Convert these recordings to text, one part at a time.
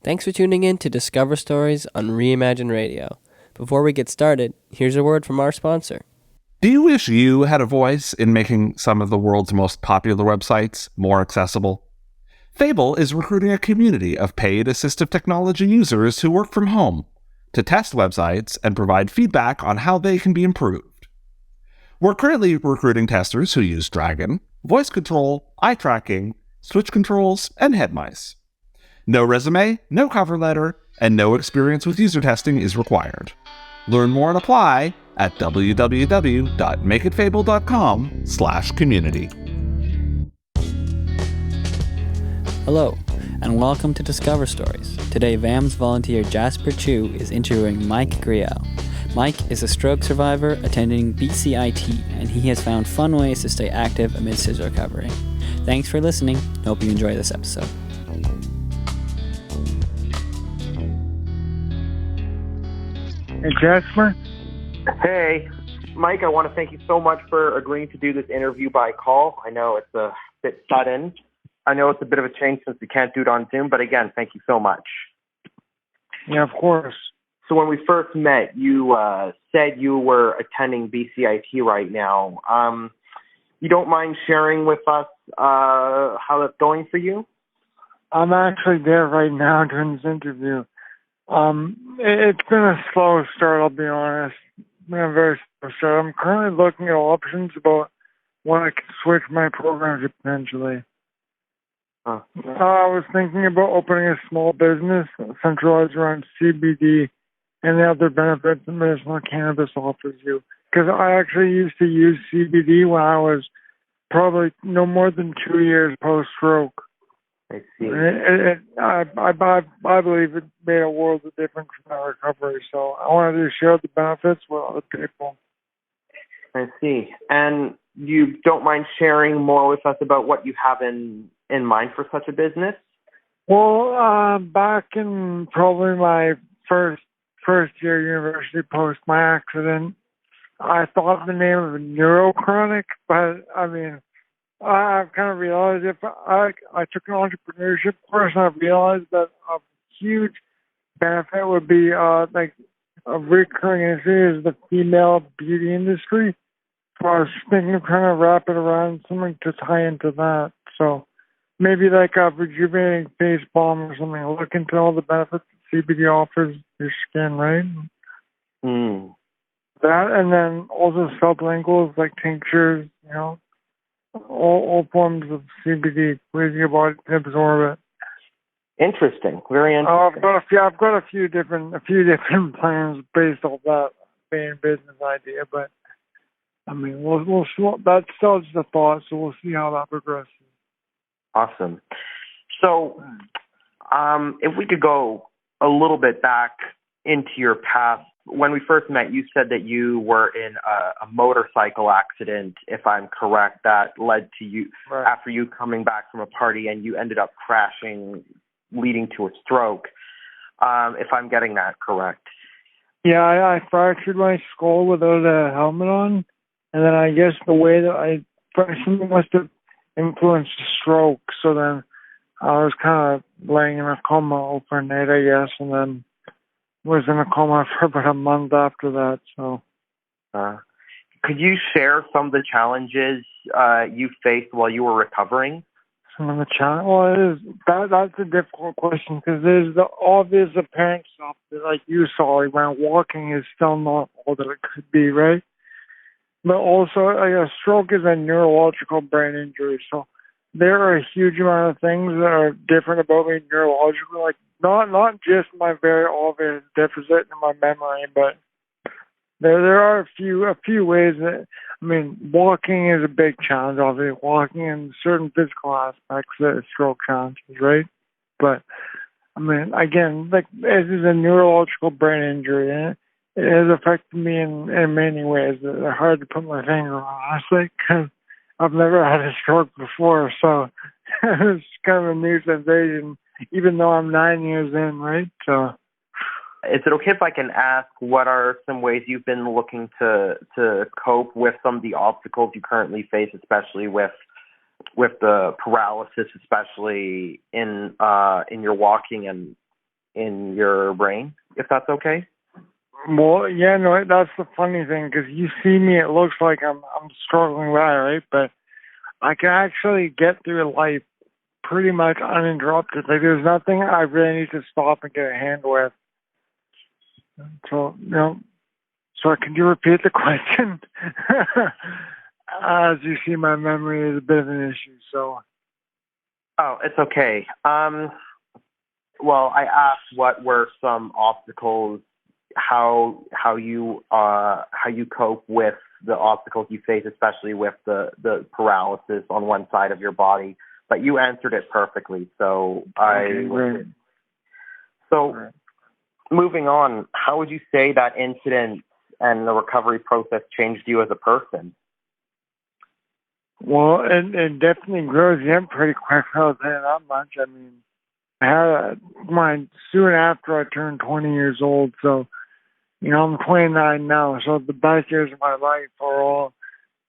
Thanks for tuning in to Discover Stories on Reimagine Radio. Before we get started, here's a word from our sponsor. Do you wish you had a voice in making some of the world's most popular websites more accessible? Fable is recruiting a community of paid assistive technology users who work from home to test websites and provide feedback on how they can be improved. We're currently recruiting testers who use Dragon, voice control, eye tracking, switch controls, and head mice. No resume, no cover letter, and no experience with user testing is required. Learn more and apply at www.makeitfable.com/community. Hello, and welcome to Discover Stories. Today, VAMS volunteer Jasper Chu is interviewing Mike Greyell. Mike is a stroke survivor attending BCIT, and he has found fun ways to stay active amidst his recovery. Thanks for listening. Hope you enjoy this episode. Hey, Jasper. Hey, Mike, I want to thank you so much for agreeing to do this interview by call. I know it's a bit sudden. I know it's a bit of a change since we can't do it on Zoom, but again, thank you so much. Yeah, of course. So when we first met, you said you were attending BCIT right now. You don't mind sharing with us how that's going for you? I'm actually there right now doing this interview. It's been a slow start, I'll be honest. It's been a very slow start. I'm currently looking at options about when I can switch my programs potentially. I was thinking about opening a small business centralized around CBD and the other benefits that medicinal cannabis offers you. Because I actually used to use CBD when I was probably no more than 2 years post-stroke. I see. I believe it made a world of difference in my recovery, so I wanted to share the benefits with other people. I see. And you don't mind sharing more with us about what you have in mind for such a business? Well, back in probably my first year university post my accident, I thought the name of neurochronic, but I mean, I've kind of realized if I took an entrepreneurship course, and I realized that a huge benefit would be like a recurring industry is the female beauty industry. So I was thinking of trying to wrap it around something to tie into that. So maybe like a rejuvenating face balm or something. Look into all the benefits that CBD offers your skin, right? That, and then also sublinguals like tinctures, you know. All forms of CBD, ways your body to absorb it. Interesting, very interesting. I've got a few different plans based off that being business idea, but I mean, we'll that's still just a thought, so we'll see how that progresses. Awesome. So, if we could go a little bit back into your past. When we first met, you said that you were in a motorcycle accident, if I'm correct, that led to you, right, after you coming back from a party, and you ended up crashing, leading to a stroke, if I'm getting that correct. Yeah, I fractured my skull without a helmet on, and then I guess the way that I fractured must have influenced the stroke, so then I was kind of laying in a coma overnight, I guess, and then was in a coma for about a month after that. So, could you share some of the challenges you faced while you were recovering? Some of the challenges. Well, that's a difficult question because there's the obvious apparent stuff that, like you saw, like when walking is still not all that it could be, right? But also, like, a stroke is a neurological brain injury, so there are a huge amount of things that are different about me neurologically, like not just my very obvious deficit in my memory, but there are a few ways that, I mean, walking is a big challenge, obviously, walking in certain physical aspects that stroke challenges, right? But, I mean, again, like, this is a neurological brain injury, and it has affected me in many ways that are hard to put my finger on, honestly, because I've never had a stroke before, so it's kind of a new sensation, even though I'm 9 years in, right? So, is it okay if I can ask what are some ways you've been looking to cope with some of the obstacles you currently face, especially with the paralysis, especially in your walking and in your brain, if that's okay. Well, yeah, no, that's the funny thing, because you see me, it looks like I'm struggling with that, right? But I can actually get through life pretty much uninterrupted. Like, there's nothing I really need to stop and get a hand with. So, so can you repeat the question? As you see, my memory is a bit of an issue, so. Oh, it's okay. Well, I asked what were some obstacles, how you cope with the obstacles you face, especially with the paralysis on one side of your body. But you answered it perfectly, so Great. So, moving on, how would you say that incident and the recovery process changed you as a person? Well, it definitely grows you up pretty quick. I'll tell you that much. I mean, I had mine soon after I turned 20 years old, so, I'm 29 now, so the best years of my life are all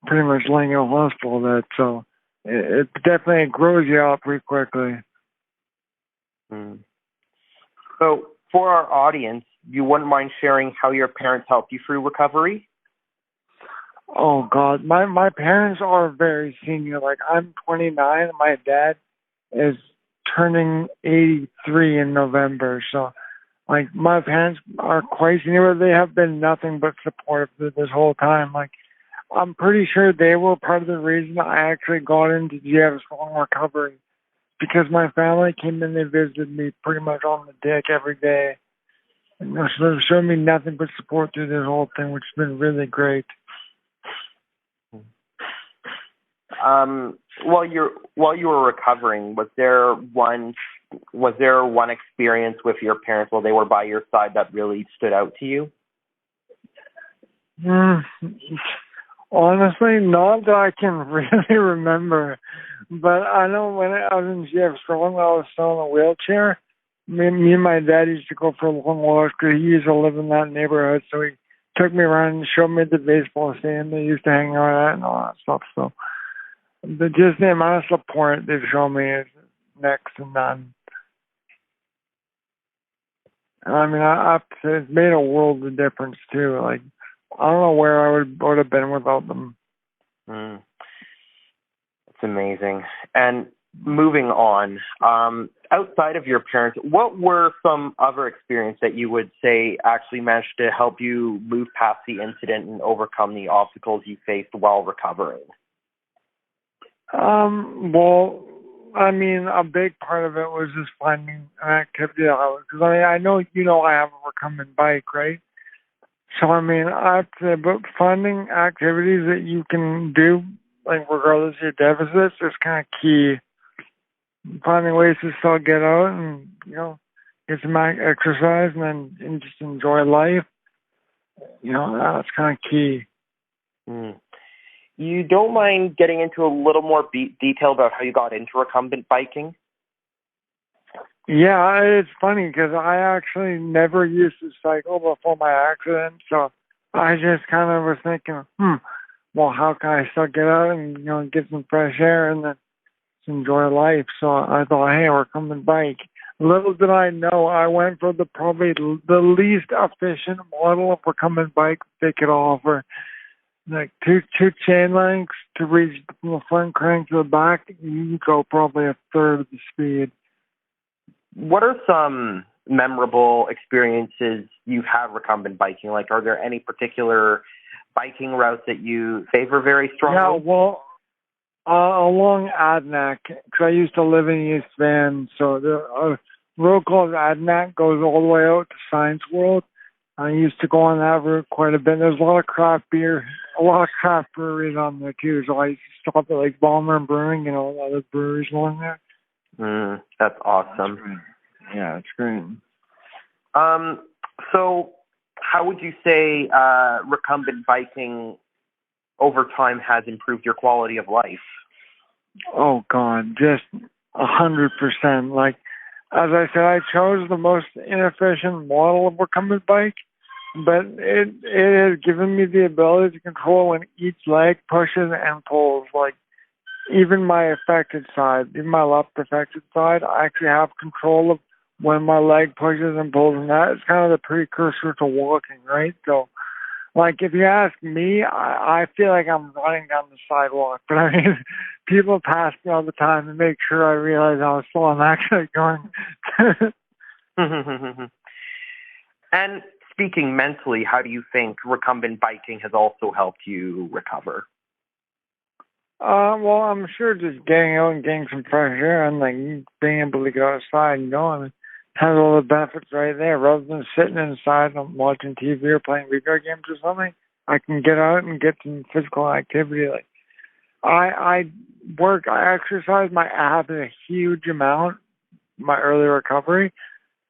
pretty much laying in a hospital bed, so it definitely grows you up pretty quickly. So, for our audience, you wouldn't mind sharing how your parents helped you through recovery? Oh, God. My parents are very senior. Like, I'm 29, and my dad is turning 83 in November. So, like, my parents are quite senior. They have been nothing but supportive this whole time. Like, I'm pretty sure they were part of the reason I actually got into GF strong recovery, because my family came in, they visited me pretty much on the dick every day. And so they've shown me nothing but support through this whole thing, which has been really great. While you were recovering, was there one experience with your parents while they were by your side that really stood out to you? Honestly, not that I can really remember. But I know when I was in GF Strong, I was still in a wheelchair. Me and my dad used to go for long walks because he used to live in that neighborhood. So he took me around and showed me the baseball stadium they used to hang out at and all that stuff. So just the amount of support they've shown me is next to none. I mean, I have to say, it's made a world of difference too. Like, I don't know where I would have been without them. It's amazing. And moving on, outside of your parents, what were some other experiences that you would say actually managed to help you move past the incident and overcome the obstacles you faced while recovering? Well, I mean, a big part of it was just finding an activity because I know I have a recumbent bike, right? So I mean, I have to say, but finding activities that you can do, like regardless of your deficits, is kind of key. Finding ways to still get out and get some exercise and just enjoy life. That's kind of key. You don't mind getting into a little more detail about how you got into recumbent biking? Yeah, it's funny because I actually never used to cycle before my accident, so I just kind of was thinking, well, how can I still get out and get some fresh air and then enjoy life? So I thought, hey, we're coming bike. Little did I know, I went for probably the least efficient model of recumbent bike they could offer. Like two chain links to reach from the front crank to the back. You go probably a third of the speed. What are some memorable experiences you've had recumbent biking? Like, are there any particular biking routes that you favor very strongly? Yeah, well, along Adnac, because I used to live in East Van, so the road called Adnac goes all the way out to Science World. I used to go on that route quite a bit. There's a lot of craft breweries on there too, so I used to stop at like Balmer and Brewing, other breweries along there. That's awesome. Yeah, it's great. So how would you say recumbent biking over time has improved your quality of life? Oh God, just 100%. Like, as I said, I chose the most inefficient model of recumbent bike, but it has given me the ability to control when each leg pushes and pulls. Like, even my affected side, even my left affected side, I actually have control of when my leg pushes and pulls, and that is kind of the precursor to walking, right? So, like, if you ask me, I feel like I'm running down the sidewalk, but I mean, people pass me all the time and make sure I realize how slow I'm actually going. And speaking mentally, how do you think recumbent biking has also helped you recover? Well, I'm sure just getting out and getting some fresh air and like being able to go outside and go and has all the benefits right there. Rather than sitting inside and watching TV or playing video games or something, I can get out and get some physical activity. Like I exercise my abs a huge amount, my early recovery,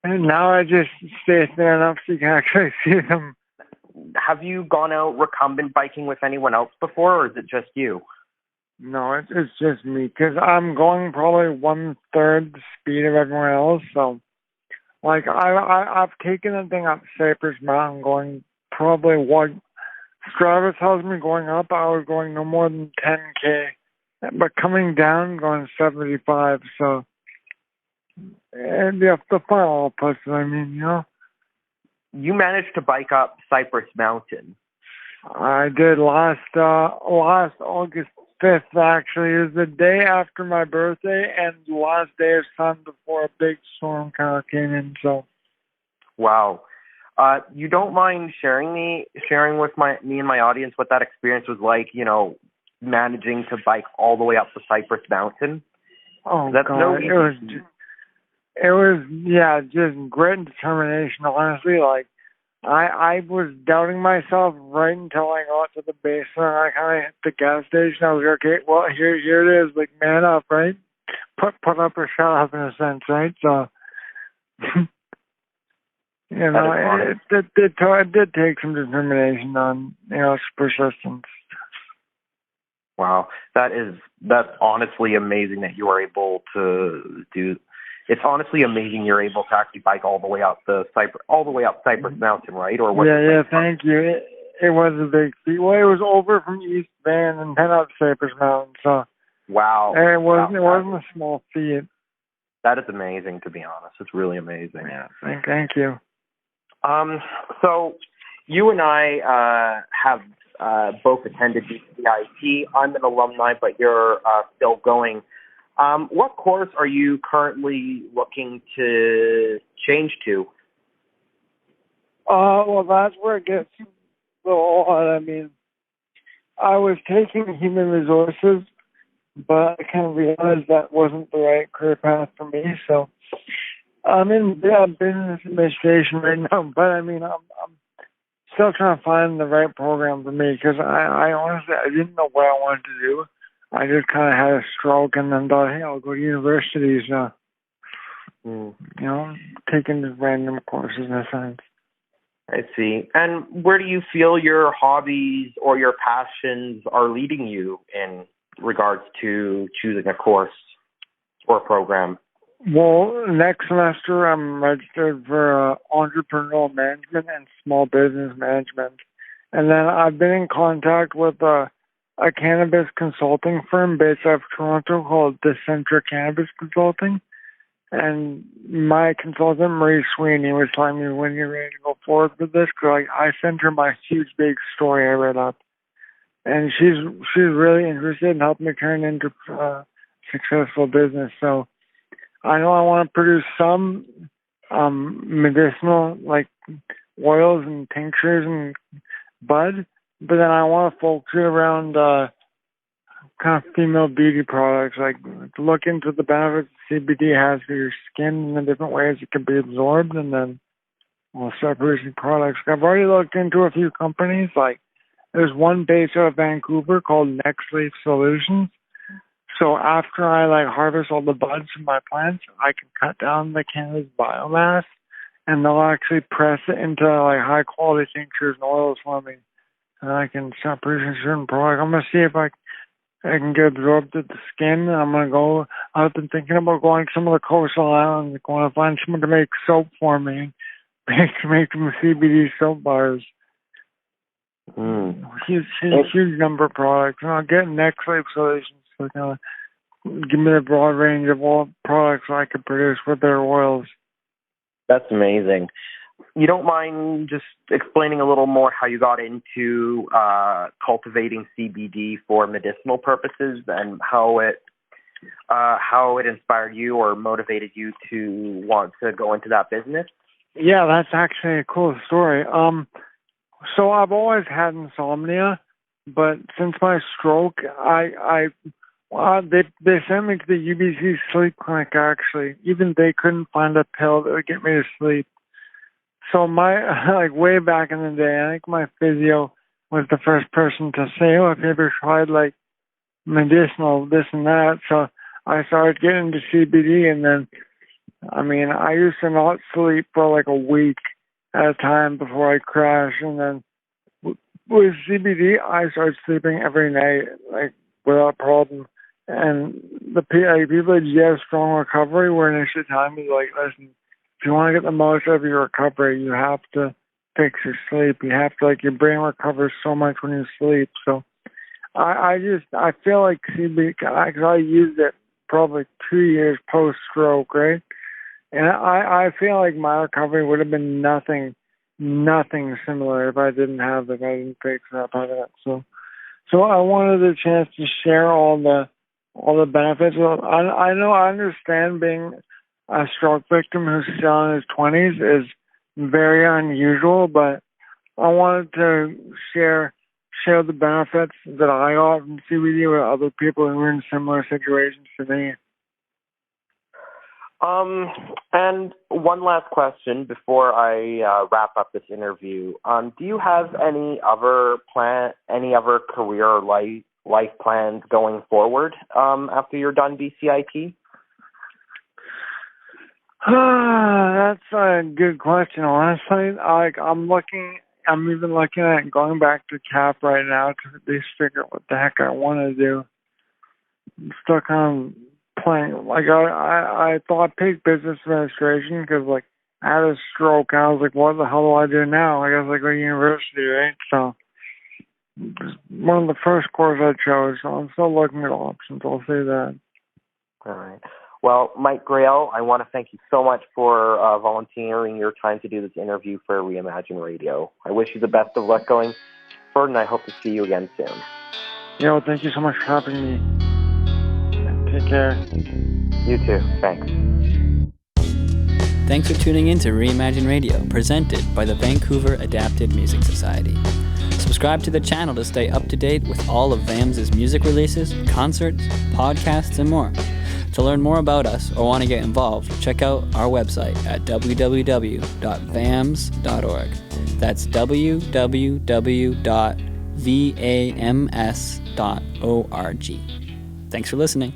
and now I just stay thin enough so you can actually see them. Have you gone out recumbent biking with anyone else before, or is it just you? No, it's just me, because I'm going probably 1/3 the speed of everyone else. So, like, I've taken the thing up Cypress Mountain, going probably what Strava tells me going up, I was going no more than 10K, but coming down, going 75. So, and the final push, I mean, you know. You managed to bike up Cypress Mountain. I did last August 5th, actually. It was the day after my birthday and the last day of sun before a big storm kind of came in. So, wow. You don't mind sharing with me and my audience what that experience was like, you know, managing to bike all the way up the Cypress Mountain? Oh, that's God. No it was, yeah, just grit and determination, honestly. Like, I was doubting myself right until I got to the base, and I kind of hit the gas station. I was like, okay, well, here it is. Like, man up, right? Put up or shut up in a sense, right? So, you know, it did take some determination on, you know, persistence. Wow, that's honestly amazing that you are able to do. It's honestly amazing you're able to actually bike all the way up Cypress Mountain, right? Or yeah, thank you. It was a big feat. Well, it was over from East Van and then up Cypress Mountain. So wow, it wasn't a small feat. That is amazing, to be honest. It's really amazing. Yeah, thank you. So you and I have both attended BCIT. I'm an alumni, but you're still going. What course are you currently looking to change to? Well, that's where it gets a little odd. I mean, I was taking human resources, but I kind of realized that wasn't the right career path for me. So I'm in business administration right now, but I mean, I'm still trying to find the right program for me, because I honestly, I didn't know what I wanted to do. I just kind of had a stroke and then thought, hey, I'll go to universities, you know, taking just random courses in a sense. I see. And where do you feel your hobbies or your passions are leading you in regards to choosing a course or a program? Well, next semester I'm registered for entrepreneurial management and small business management. And then I've been in contact with a cannabis consulting firm based out of Toronto called Discover Cannabis Consulting. And my consultant, Marie Sweeney, was telling me when you're ready to go forward with this, because I sent her my huge, big story I read up. And she's really interested in helping me turn into successful business. So I know I want to produce some medicinal, like oils and tinctures and bud, but then I want to focus it around kind of female beauty products, like look into the benefits CBD has for your skin and the different ways it can be absorbed, and then we'll start producing products. I've already looked into a few companies. Like there's one based out of Vancouver called Next Leaf Solutions. So after I harvest all the buds from my plants, I can cut down the cannabis biomass, and they'll actually press it into high quality tinctures and oils for me, and I can start producing certain products. I'm gonna see if I can get absorbed to the skin. I'm gonna go. I've been thinking about going to some of the coastal islands, going to find someone to make soap for me, make some CBD soap bars. Huge number of products, and I'll get Next Leaf Solutions. So give me a broad range of all products I could produce with their oils. That's amazing. You don't mind just explaining a little more how you got into cultivating CBD for medicinal purposes and how it inspired you or motivated you to want to go into that business? Yeah, that's actually a cool story. So I've always had insomnia, but since my stroke, they sent me to the UBC sleep clinic. Actually, even they couldn't find a pill that would get me to sleep. So my way back in the day, I think my physio was the first person to say, "Oh, have you ever tried like medicinal this and that?" So I started getting into CBD, and then I used to not sleep for like a week at a time before I crashed, and then with CBD, I started sleeping every night, like without problem. And the people that have strong recovery were initially telling me, like, listen, if you want to get the most out of your recovery, you have to fix your sleep. You have to, like, your brain recovers so much when you sleep. So I feel like CBD, because I used it probably 2 years post-stroke, right? And I feel like my recovery would have been nothing similar if I didn't have it, if I didn't fix that part of it. So I wanted the chance to share all the benefits. I understand being a stroke victim who's still in his 20s is very unusual, but I wanted to share the benefits that I got from CBD with other people who are in similar situations to me. And one last question before I wrap up this interview. Do you have any other career or life plans going forward after you're done BCIT? That's a good question. Honestly, I'm even looking at going back to CAP right now to at least figure out what the heck I want to do. I'm still kind of playing. Like I thought I'd pick business administration because like I had a stroke and I was like, what the hell do I do now? I guess I go to university, right? So one of the first courses I chose. So I'm still looking at options. I'll say that. All right. Well, Mike Greyell, I want to thank you so much for volunteering your time to do this interview for Reimagine Radio. I wish you the best of luck going forward, and I hope to see you again soon. Thank you so much for having me. Take care. You too. Thanks. Thanks for tuning in to Reimagine Radio, presented by the Vancouver Adapted Music Society. Subscribe to the channel to stay up to date with all of VAMS' music releases, concerts, podcasts, and more. To learn more about us or want to get involved, check out our website at www.vams.org. That's www.vams.org. Thanks for listening.